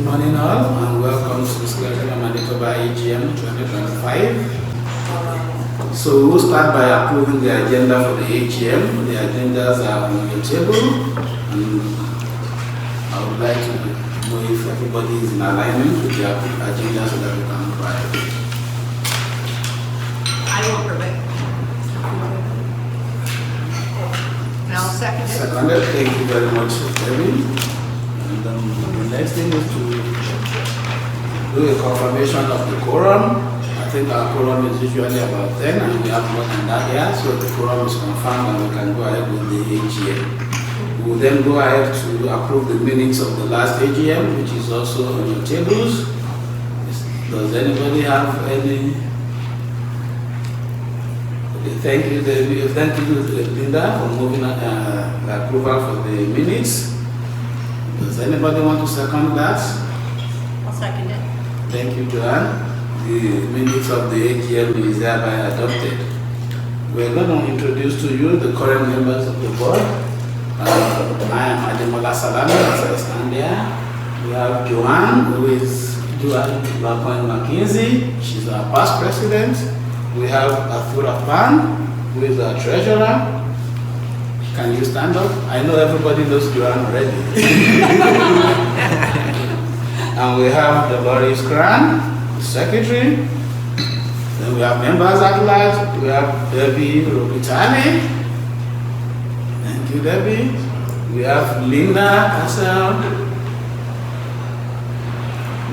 morning all, and welcome to Scleroderma Manitoba AGM 2025. So we'll start by approving the agenda for the AGM. The agendas are on the table, and I would like to know if everybody is in alignment with the approved agenda so that we can move ahead. I will approve it. And I'll second it. Seconded, thank you very much, Debbie. And the next thing is to do a confirmation of the quorum. I think our quorum is usually about 10, and we have more than that here, so the quorum is confirmed and we can go ahead with the AGM. We will then go ahead to approve the minutes of the last AGM, which is also on your tables. Does anybody have any? Okay, thank you, Linda, for moving the approval for the minutes. Does anybody want to second that? I'll second it. Thank you, Joanne. The minutes of the AGM is thereby adopted. We're going to introduce to you the current members of the board. I am Ademola Salami, as I stand there. We have Joanne, who is Joanne McKinsey. She's our past president. We have Afura Pan, who is our treasurer. Can you stand up? I know everybody knows Joanne already. And we have Dolores Cran, secretary. Then we have members at large. We have Debbie Robitani. Thank you, Debbie. We have Linda herself.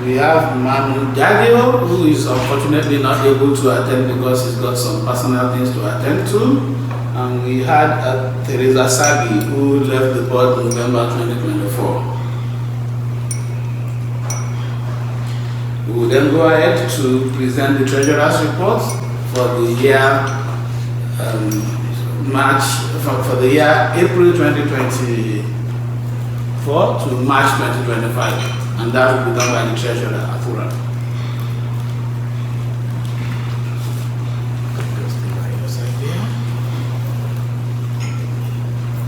We have Manu Dadio, who is unfortunately not able to attend because he's got some personal things to attend to. And we had Teresa Sabi, who left the board in November 2024. We will then go ahead to present the treasurer's report for the year for the year April 2024 to March 2025, and that will be done by the treasurer, Afura.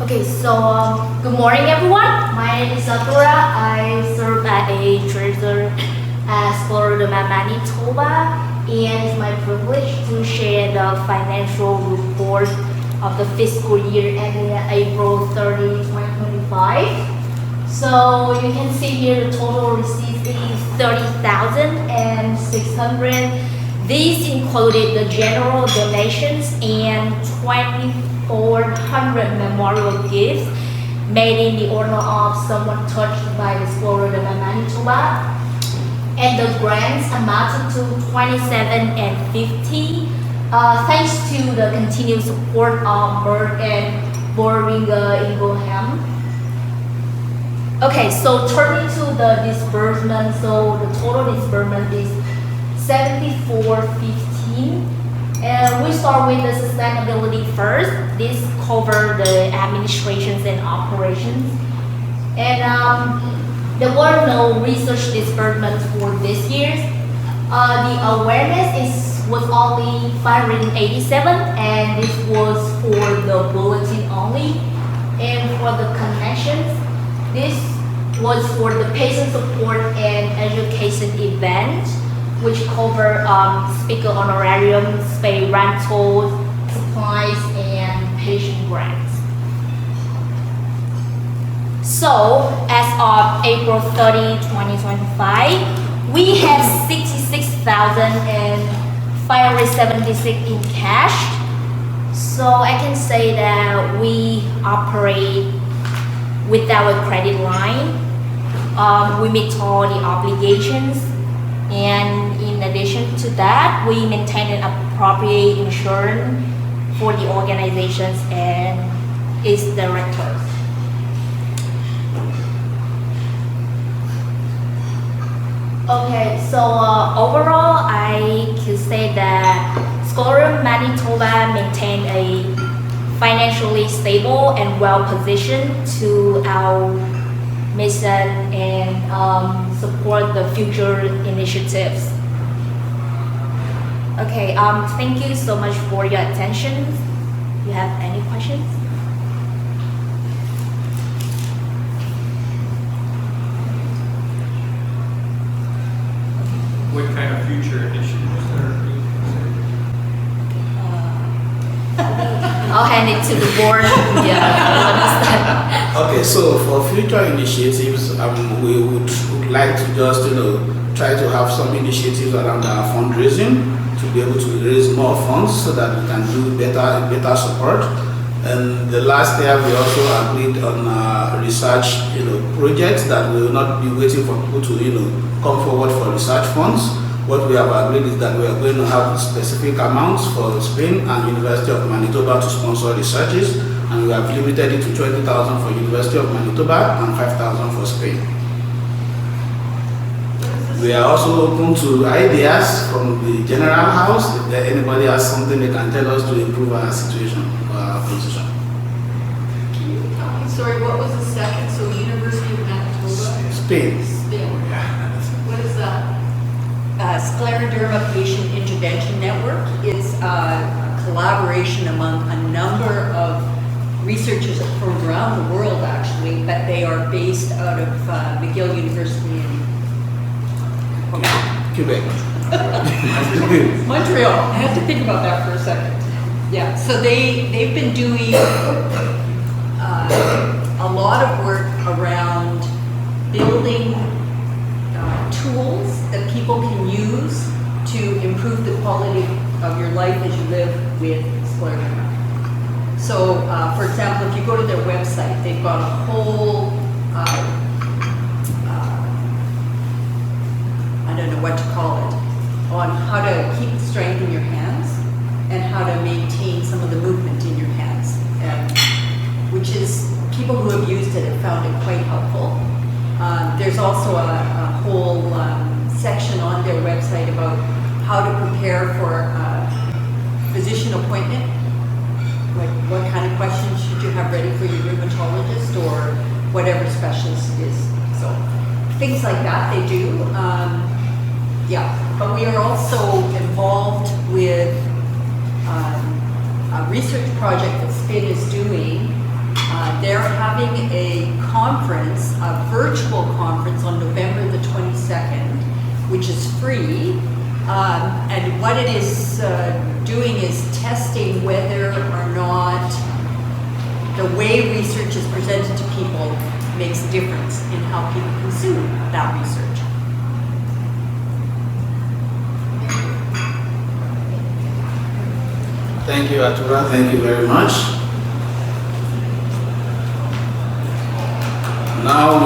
Okay, so good morning, everyone. My name is Afura. I serve as a treasurer at Scleroderma Manitoba, and it's my privilege to share the financial report of the fiscal year ending April 30, 2025. So you can see here the total receipts is 30,600. These included the general donations and 2,400 memorial gifts made in the honor of someone touched by the Scleroderma Manitoba. And the grants amounted to 27 and 50. Thanks to the continued support of Merck and Boehringer Ingelheim. Okay, so turning to the disbursement, so the total disbursement is 7415. And we start with the sustainability first. This covers the administrations and operations. And there were no research disbursements for this year. The awareness was only 587, and this was for the bulletin only. And for the connections, this was for the patient support and education event, which cover speaker honorariums, pay rentals, supplies, and patient grants. So, as of April 30, 2025, we have 66,576 in cash. So I can say that we operate without a credit line. We meet all the obligations, and in addition to that, we maintain an appropriate insurance for the organizations and its directors. Okay, so overall, I can say that Scleroderma Manitoba maintain a financially stable and well-positioned to our mission and support the future initiatives. Okay, thank you so much for your attention. Do you have any questions? future initiatives that are being considered? I'll hand it to the board. Yeah, I understand. Okay, so for future initiatives, we would like to just, try to have some initiatives around our fundraising to be able to raise more funds so that we can do better support. And the last year we also agreed on research, projects that we will not be waiting for people to, come forward for research funds. What we have agreed is that we are going to have specific amounts for Spain and University of Manitoba to sponsor researches, and we have limited it to 20,000 for University of Manitoba and 5,000 for Spain. We are also open to ideas from the General House. If anybody has something they can tell us to improve our situation or our position. Can you tell me, sorry, what was the second? So University of Manitoba? Spain. Spain. What is that? Scleroderma Patient Intervention Network. It's a collaboration among a number of researchers from around the world, actually, but they are based out of McGill University in Quebec. Montreal. I had to think about that for a second. Yeah, so they've been doing a lot of work around building tools that people can use to improve the quality of your life as you live with scleroderma. So, for example, if you go to their website, they've got a whole, I don't know what to call it, on how to keep the strength in your hands and how to maintain some of the movement in your hands, which is, people who have used it have found it quite helpful. There's also a whole section on their website about how to prepare for a physician appointment. Like what kind of questions should you have ready for your rheumatologist or whatever specialist it is. So things like that they do. Yeah, but we are also involved with a research project that SPIN is doing. They're having a conference, a virtual conference on November the 22nd, which is free. And what it is doing is testing whether or not the way research is presented to people makes a difference in how people consume that research. Thank you, Atura. Thank you very much. Now we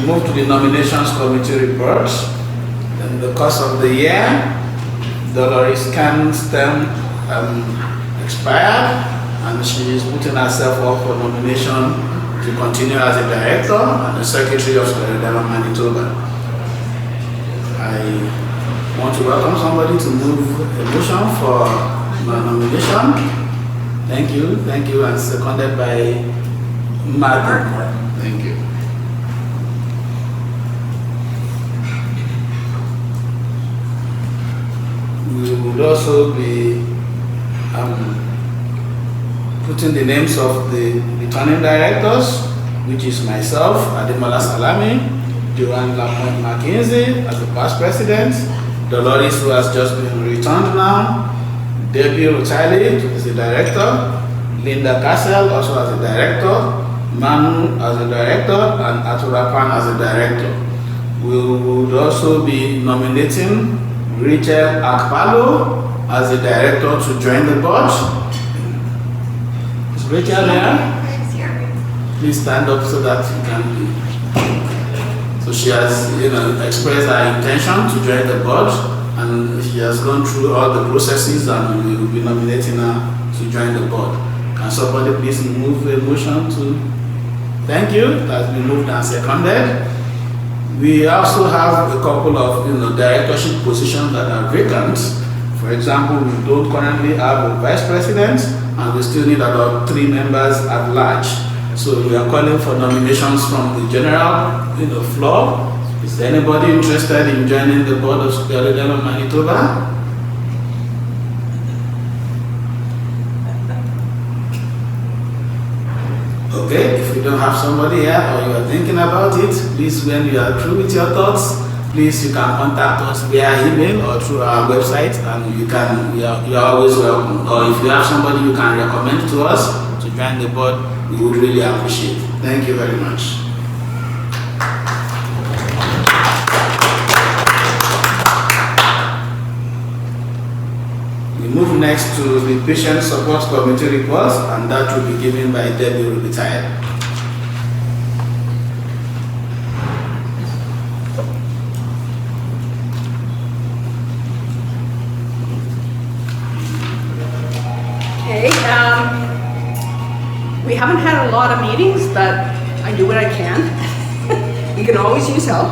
move to the nominations committee reports. In the course of the year, Dolores Can's term expired, and she is putting herself up for nomination to continue as a director and the secretary of Scleroderma Manitoba. I want to welcome somebody to move a motion for my nomination. Thank you, and seconded by Martin. Thank you. We would also be putting the names of the returning directors, which is myself, Ademola Salami, Joanne Lapointe McKinsey as the past president, Dolores, who has just been returned now, Debbie Rutali as the director, Linda Cassell also as a director, Manu as a director, and Atura Pan as a director. We would also be nominating Rachel Akpalo as a director to join the board. Is Rachel here? Please stand up so that you can be. So she has, expressed her intention to join the board, and she has gone through all the processes, and we will be nominating her to join the board. Can somebody please move a motion to? Thank you. It has been moved and seconded. We also have a couple of directorship positions that are vacant. For example, we don't currently have a vice president, and we still need about 3 members at large. So we are calling for nominations from the general floor. Is there anybody interested in joining the board of Scleroderma Manitoba? Okay, if you don't have somebody here or you are thinking about it, please, when you are through with your thoughts, please you can contact us via email or through our website, and you are always welcome. Or if you have somebody you can recommend to us to join the board, we would really appreciate it. Thank you very much. We move next to the patient support committee reports, and that will be given by Debbie Rubitaya. Okay, we haven't had a lot of meetings, but I do what I can. You can always use help.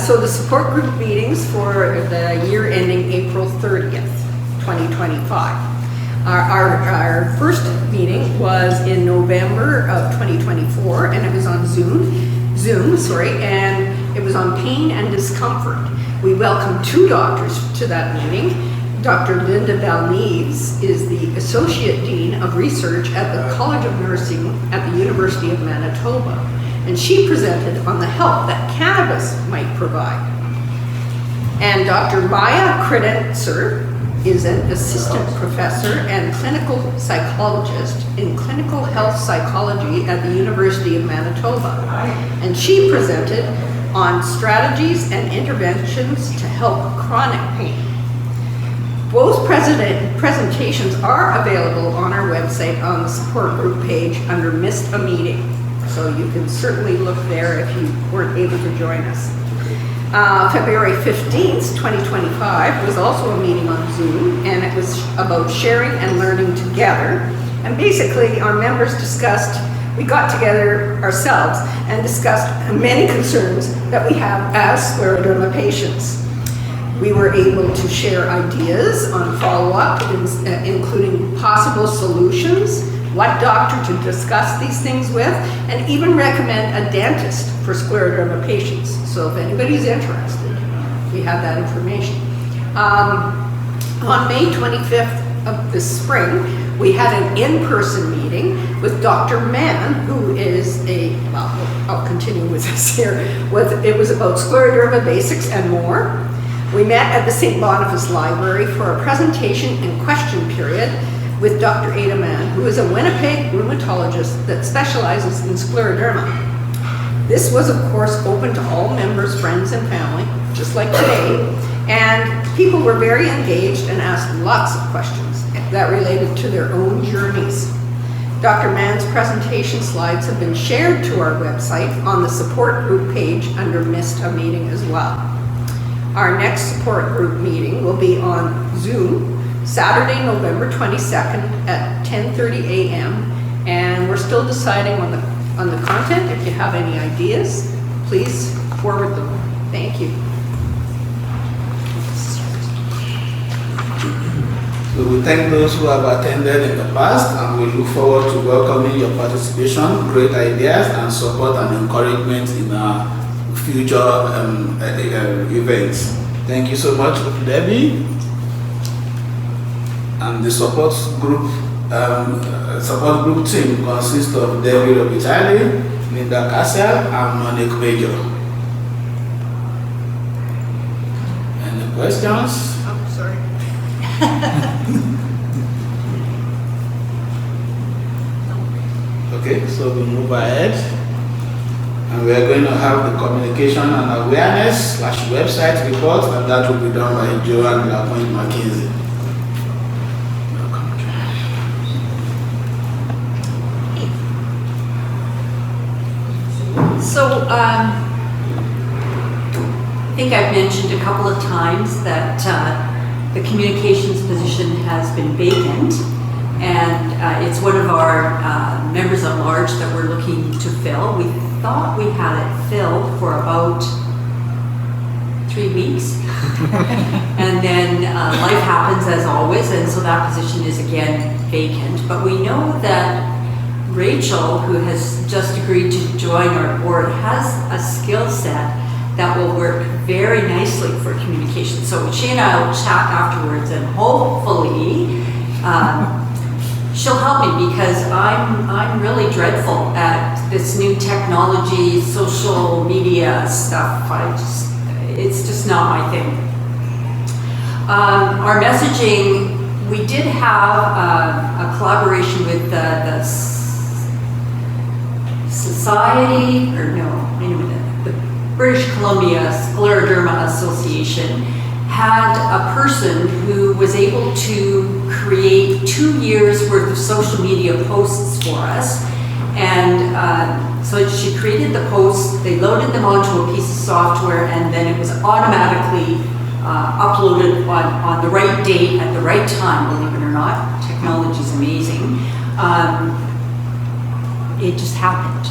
So the support group meetings for the year ending April 30th, 2025. Our first meeting was in November of 2024, and it was on Zoom, and it was on pain and discomfort. We welcomed 2 doctors to that meeting. Dr. Linda Balneves is the Associate Dean of Research at the College of Nursing at the University of Manitoba, and she presented on the help that cannabis might provide. And Dr. Maya Kredenzer is an assistant professor and clinical psychologist in clinical health psychology at the University of Manitoba, and she presented on strategies and interventions to help chronic pain. Both presentations are available on our website on the support group page under Missed a Meeting. So you can certainly look there if you weren't able to join us. February 15th, 2025 was also a meeting on Zoom, and it was about sharing and learning together. And basically our members we got together ourselves and discussed many concerns that we have as scleroderma patients. We were able to share ideas on follow-up, including possible solutions, what doctor to discuss these things with, and even recommend a dentist for scleroderma patients. So if anybody's interested, we have that information. On May 25th of this spring, we had an in-person meeting with Dr. Mann, who is I'll continue with this here. It was about scleroderma basics and more. We met at the St. Boniface Library for a presentation and question period with Dr. Ada Mann, who is a Winnipeg rheumatologist that specializes in scleroderma. This was, of course, open to all members, friends, and family, just like today, and people were very engaged and asked lots of questions that related to their own journeys. Dr. Mann's presentation slides have been shared to our website on the support group page under Missed a Meeting as well. Our next support group meeting will be on Zoom, Saturday, November 22nd at 10:30 a.m. And we're still deciding on the content. If you have any ideas, please forward them. Thank you. So we thank those who have attended in the past, and we look forward to welcoming your participation, great ideas, and support and encouragement in our future events. Thank you so much, Debbie. And the support group team consists of Debbie Robitali, Linda Cassell, and Monique Major. Any questions? I'm sorry. Okay, so we move ahead. And we are going to have the communication and awareness / website report, and that will be done by Joanne Lapointe McKinsey. So, I think I've mentioned a couple of times that the communications position has been vacant, and it's one of our members at large that we're looking to fill. We thought we had it filled for about 3 weeks. And then life happens as always, and so that position is again vacant. But we know that Rachel, who has just agreed to join our board, has a skill set that will work very nicely for communication. So she and I will chat afterwards, and hopefully she'll help me because I'm really dreadful at this new technology, social media stuff. It's just not my thing. Our messaging, we did have a collaboration with the Society, or no, wait a minute, the British Columbia Scleroderma Association had a person who was able to create 2 years worth of social media posts for us. And so she created the posts, they loaded them onto a piece of software, and then it was automatically uploaded on the right date at the right time, believe it or not. Technology is amazing. It just happened.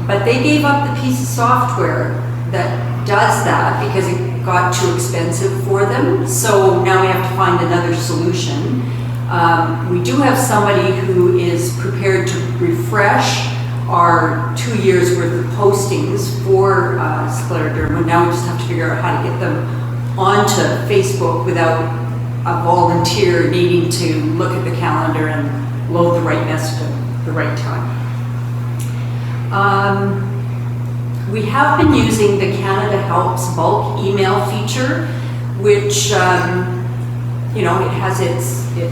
But they gave up the piece of software that does that because it got too expensive for them. So now we have to find another solution. We do have somebody who is prepared to refresh our 2 years worth of postings for Scleroderma. Now we just have to figure out how to get them onto Facebook without a volunteer needing to look at the calendar and load the right message at the right time. We have been using the Canada Helps bulk email feature, which you know, it has the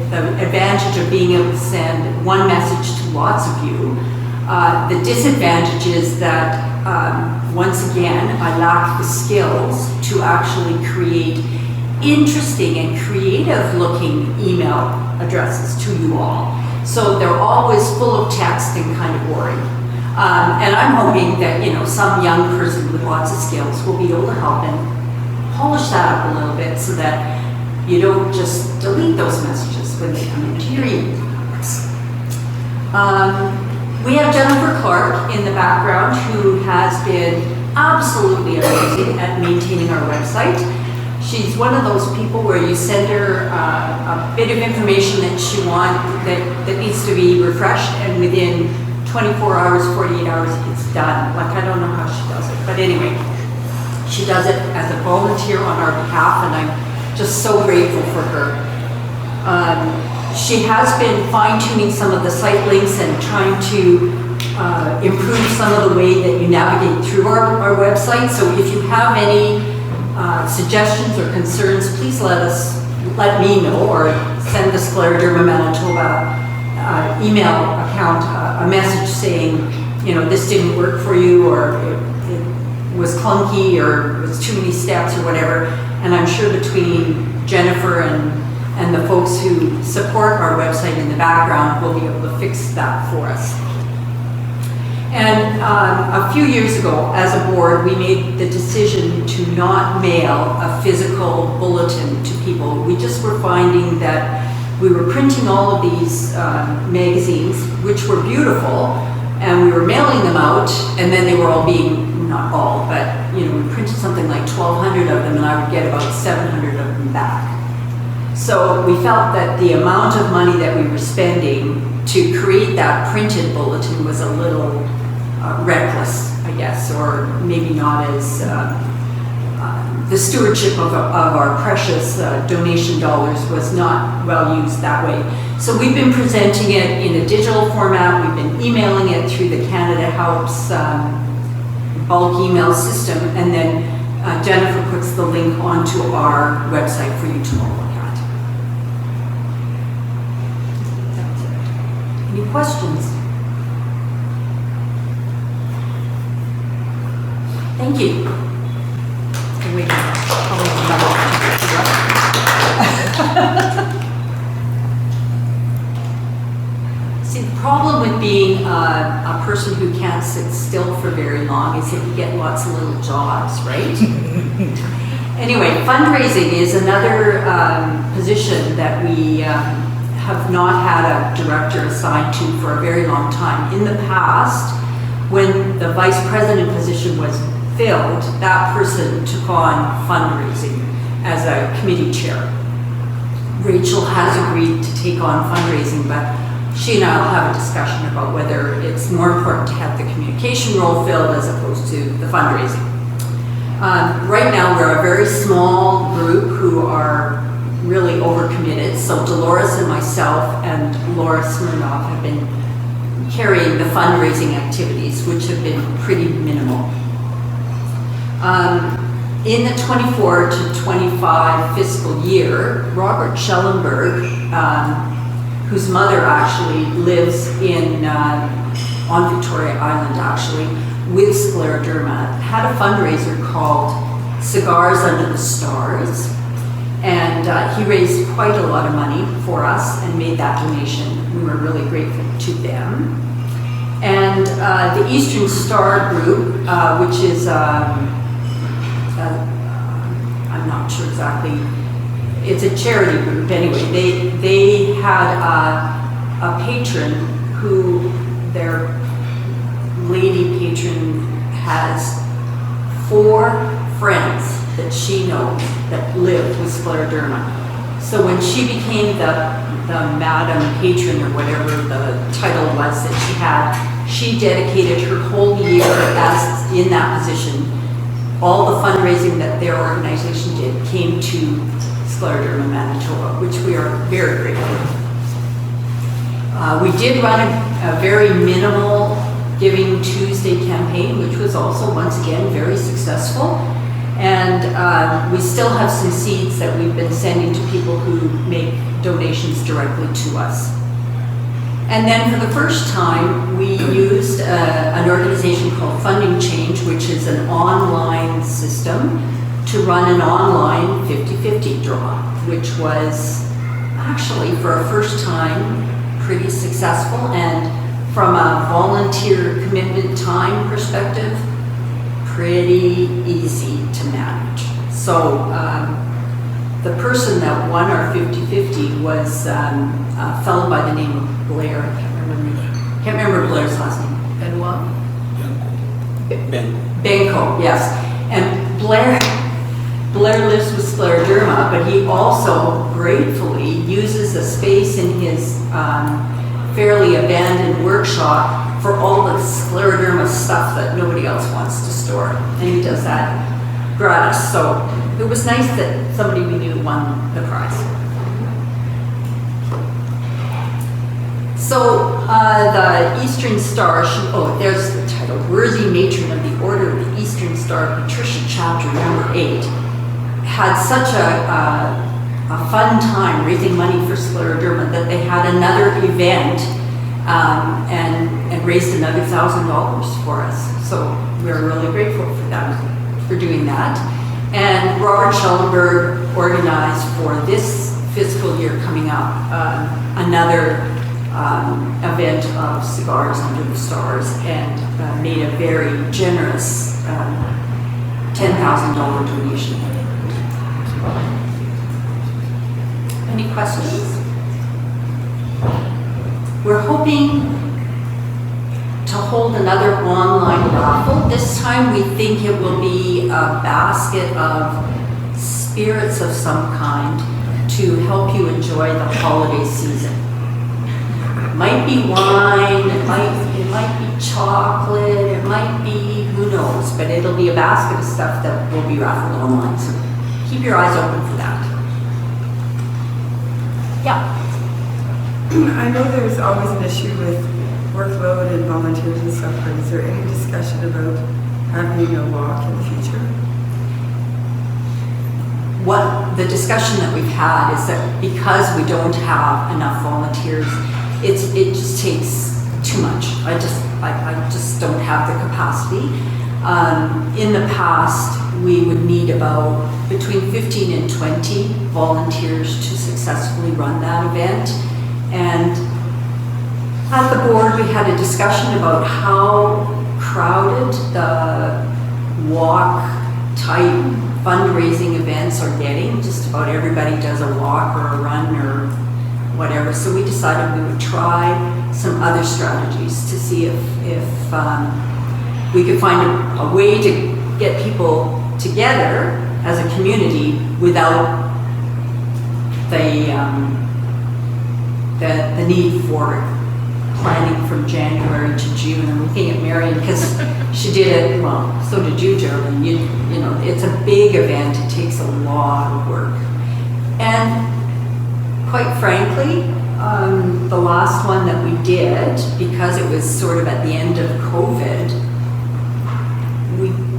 advantage of being able to send one message to lots of you. The disadvantage is that, once again, I lack the skills to actually create interesting and creative looking email addresses to you all. So they're always full of text and kind of boring. And I'm hoping that, you know, some young person with lots of skills will be able to help and polish that up a little bit so that you don't just delete those messages when they come into your emails. We have Jennifer Clark in the background, who has been absolutely amazing at maintaining our website. She's one of those people where you send her a bit of information that she wants, that needs to be refreshed, and within 24 hours, 48 hours, it's done. Like, I don't know how she does it, but anyway, she does it as a volunteer on our behalf, and I'm just so grateful for her. She has been fine-tuning some of the site links and trying to improve some of the way that you navigate through our website. So if you have any suggestions or concerns, please let me know, or send the Scleroderma Manitoba email account a message saying, you know, this didn't work for you, or it was clunky, or it was too many steps, or whatever. And I'm sure between Jennifer and the folks who support our website in the background will be able to fix that for us. And a few years ago, as a board, we made the decision to not mail a physical bulletin to people. We just were finding that we were printing all of these magazines, which were beautiful, and we were mailing them out, and then they were all being, not all, but, you know, we printed something like 1,200 of them, and I would get about 700 of them back. So we felt that the amount of money that we were spending to create that printed bulletin was a little reckless, I guess, or maybe not as the stewardship of our precious donation dollars was not well used that way. So we've been presenting it in a digital format. We've been emailing it through the Canada Helps bulk email system, and then Jennifer puts the link onto our website for you to look at. That's it. Any questions? Thank you. See, the problem with being a person who can't sit still for very long is that you get lots of little jobs, right? Anyway, fundraising is another position that we have not had a director assigned to for a very long time. In the past, when the vice president position was filled, that person took on fundraising as a committee chair. Rachel has agreed to take on fundraising, but she and I will have a discussion about whether it's more important to have the communication role filled as opposed to the fundraising. Right now, we're a very small group who are really overcommitted. So Dolores and myself and Laura Smirnoff have been carrying the fundraising activities, which have been pretty minimal. In the 24 to 25 fiscal year, Robert Schellenberg, whose mother actually lives on Victoria Island actually, with scleroderma, had a fundraiser called Cigars Under the Stars. And he raised quite a lot of money for us and made that donation. We were really grateful to them. And the Eastern Star Group, which is, I'm not sure exactly, it's a charity group anyway. They had a patron who, their lady patron has 4 friends that she knows that lived with scleroderma. So when she became the Madam Patron or whatever the title was that she had, she dedicated her whole year as in that position. All the fundraising that their organization did came to Scleroderma Manitoba, which we are very grateful for. We did run a very minimal Giving Tuesday campaign, which was also once again very successful. And we still have some seeds that we've been sending to people who make donations directly to us. And then for the first time, we used an organization called Funding Change, which is an online system to run an online 50-50 draw, which was actually for a first time pretty successful, and from a volunteer commitment time perspective, pretty easy to manage. So the person that won our 50-50 was a fellow by the name of Blair. I can't remember Blair's last name. Benoit? Benko, yes. And Blair lives with scleroderma, but he also gratefully uses a space in his fairly abandoned workshop for all the scleroderma stuff that nobody else wants to store. And he does that gratis. So it was nice that somebody we knew won the prize. So the Eastern Star, there's the title, Worthy Matron of the Order of the Eastern Star, Patricia Chapter number 8, had such a fun time raising money for scleroderma that they had another event and raised another $1,000 for us. So we're really grateful for them for doing that. And Robert Schellenberg organized for this fiscal year coming up another event of Cigars Under the Stars, and made a very generous $10,000 donation. Any questions? We're hoping to hold another online raffle. This time we think it will be a basket of spirits of some kind to help you enjoy the holiday season. It might be wine, it might be chocolate, it might be who knows, but it'll be a basket of stuff that will be raffled online. So keep your eyes open for that. Yeah. I know there's always an issue with workload and volunteers and stuff, but is there any discussion about having a walk in the future? What the discussion that we've had is that because we don't have enough volunteers, it just takes too much. I just don't have the capacity. In the past, we would need about between 15 and 20 volunteers to successfully run that event. And at the board, we had a discussion about how crowded the walk type fundraising events are getting. Just about everybody does a walk or a run or whatever. So we decided we would try some other strategies to see if we could find a way to get people together as a community without the need for planning from January to June. I'm looking at Marion because she did it, well, so did you, Geraldine. You know, it's a big event. It takes a lot of work. And quite frankly, the last one that we did, because it was sort of at the end of COVID,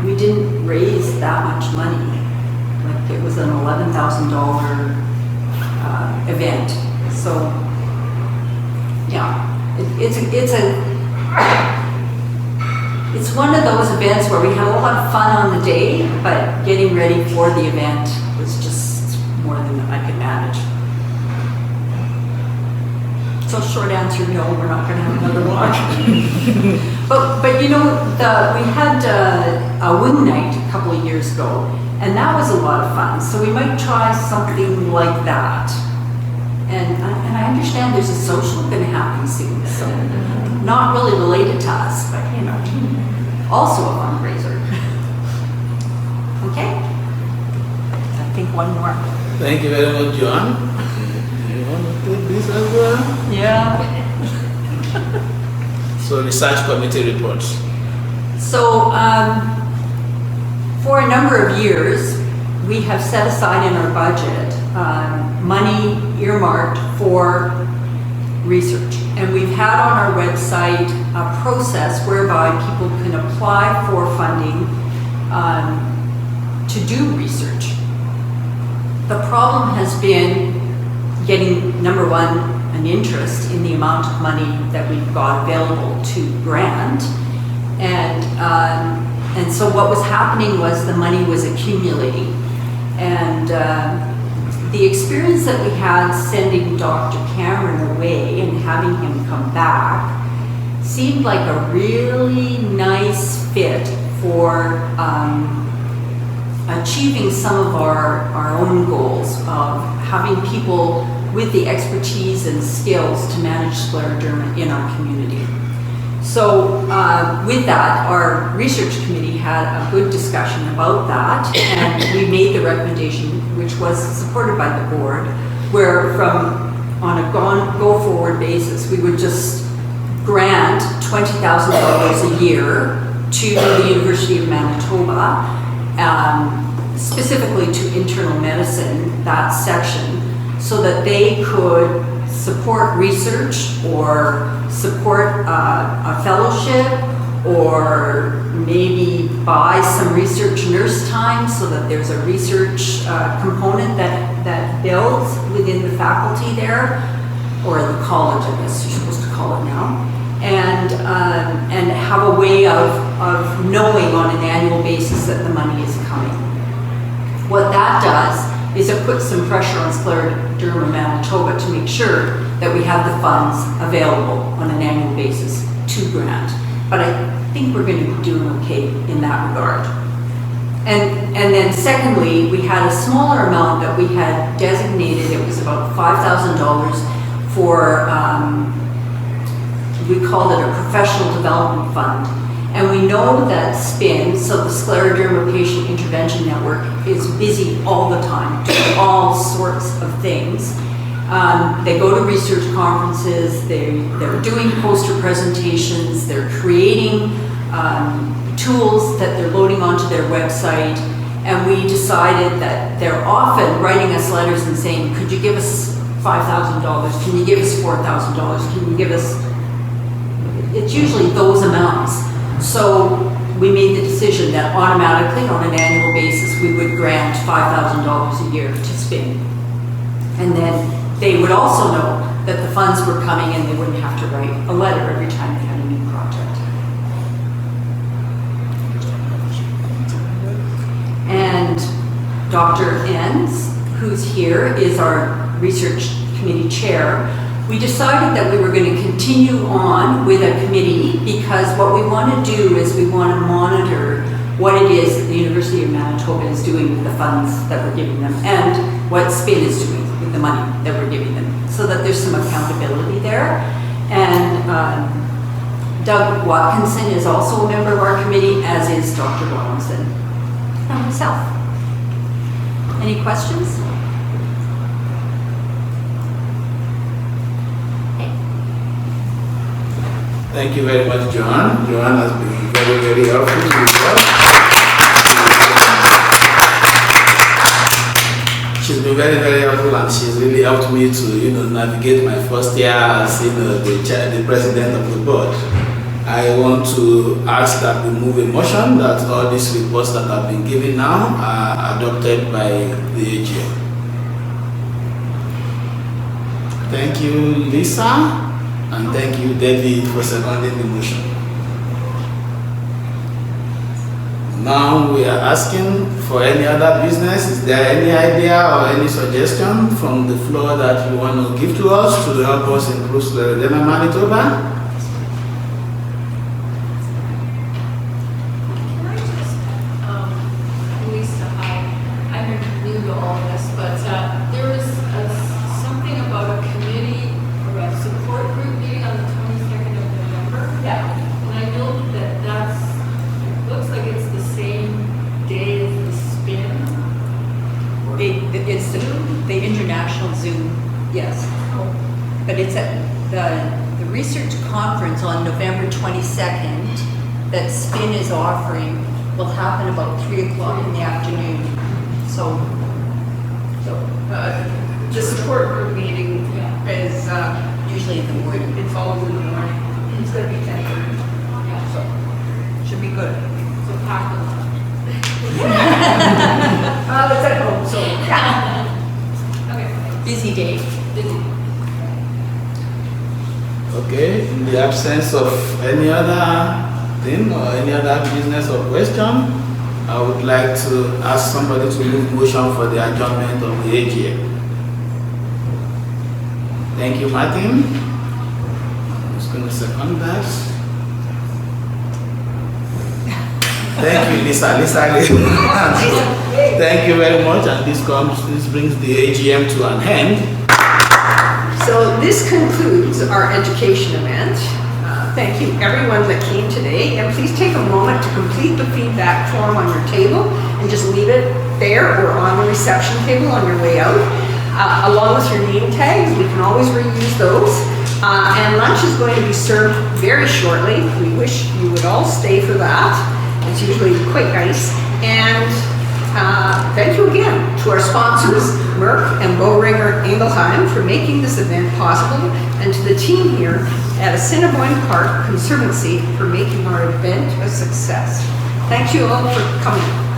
we didn't raise that much money. Like it was an $11,000 event. So yeah, it's one of those events where we had a lot of fun on the day, but getting ready for the event was just more than I could manage. So short answer, no, we're not going to have another one. but you know, we had a wing night a couple of years ago, and that was a lot of fun. So we might try something like that. And I understand there's a social going to happen soon, so not really related to us, but you know, also a fundraiser. Okay? I think one more. Thank you very much, John. You want to take this as well? Yeah. So research committee reports. So for a number of years, we have set aside in our budget money earmarked for research. And we've had on our website a process whereby people can apply for funding to do research. The problem has been getting, number one, an interest in the amount of money that we've got available to grant. And so what was happening was the money was accumulating. And the experience that we had sending Dr. Cameron away and having him come back seemed like a really nice fit for achieving some of our own goals of having people with the expertise and skills to manage scleroderma in our community. So with that, our research committee had a good discussion about that, and we made the recommendation, which was supported by the board, where on a go-forward basis, we would just grant $20,000 a year to the University of Manitoba, specifically to internal medicine, that section, so that they could support research or support a fellowship, or maybe buy some research nurse time so that there's a research component that builds within the faculty there, or the college, I guess you're supposed to call it now, and have a way of knowing on an annual basis that the money is coming. What that does is it puts some pressure on Scleroderma Manitoba to make sure that we have the funds available on an annual basis to grant. But I think we're going to be doing okay in that regard. And then secondly, we had a smaller amount that we had designated. It was about $5,000 for, we called it a professional development fund. And we know that SPIN, so the Scleroderma Patient Intervention Network, is busy all the time, doing all sorts of things. They go to research conferences, they're doing poster presentations, they're creating tools that they're loading onto their website. And we decided that they're often writing us letters and saying, could you give us $5,000? Can you give us $4,000? Can you give us, it's usually those amounts. So we made the decision that automatically, on an annual basis, we would grant $5,000 a year to SPIN. And then they would also know that the funds were coming and they wouldn't have to write a letter every time they had a new project. And Dr. Enns, who's here, is our research committee chair. We decided that we were going to continue on with a committee because what we want to do is we want to monitor what it is that the University of Manitoba is doing with the funds that we're giving them and what SPIN is doing with the money that we're giving them, so that there's some accountability there. And Doug Watkinson is also a member of our committee, as is Dr. Robinson and myself. Any questions? Thank you very much, Joanne. Joanne has been very, very helpful to us. She she's been very, very helpful, and she's really helped me to, navigate my first year as, the president of the board. I want to ask that we move a motion that all these reports that have been given now are adopted by the AGM. Thank you, Lisa, and thank you, David, for seconding the motion. Now we are asking for any other business. Is there any idea or any suggestion from the floor that you want to give to us to help us improve Scleroderma Manitoba? Can I just, Lisa, I'm new to all this, but there was something about a committee or a support group meeting on the 22nd of November. Yeah. And I know that looks like it's the same day as the spin. It's the international Zoom, yes. But it's at the research conference on November 22nd that SPIN is offering will happen about 3 o'clock in the afternoon. So The support group meeting is, usually in the morning. it falls in the morning. It's gonna be 10:30, Yeah. so should be good. So pack a lunch. It's at home, so, yeah. Okay. Busy day. Busy. Okay, in the absence of any other thing or any other business or question, I would like to ask somebody to move motion for the adjournment of the AGM. Thank you, Martin. I'm just going to second that. Thank you, Lisa. Thank you very much, and this brings the AGM to an end. So this concludes our education event. Thank you everyone that came today, and please take a moment to complete the feedback form on your table and just leave it there or on the reception table on your way out. Along with your name tags, we can always reuse those. And lunch is going to be served very shortly. We wish you would all stay for that. It's usually quite nice. And thank you again to our sponsors, Merck and Boehringer Ingelheim, for making this event possible, and to the team here at Assiniboine Park Conservancy for making our event a success. Thank you all for coming.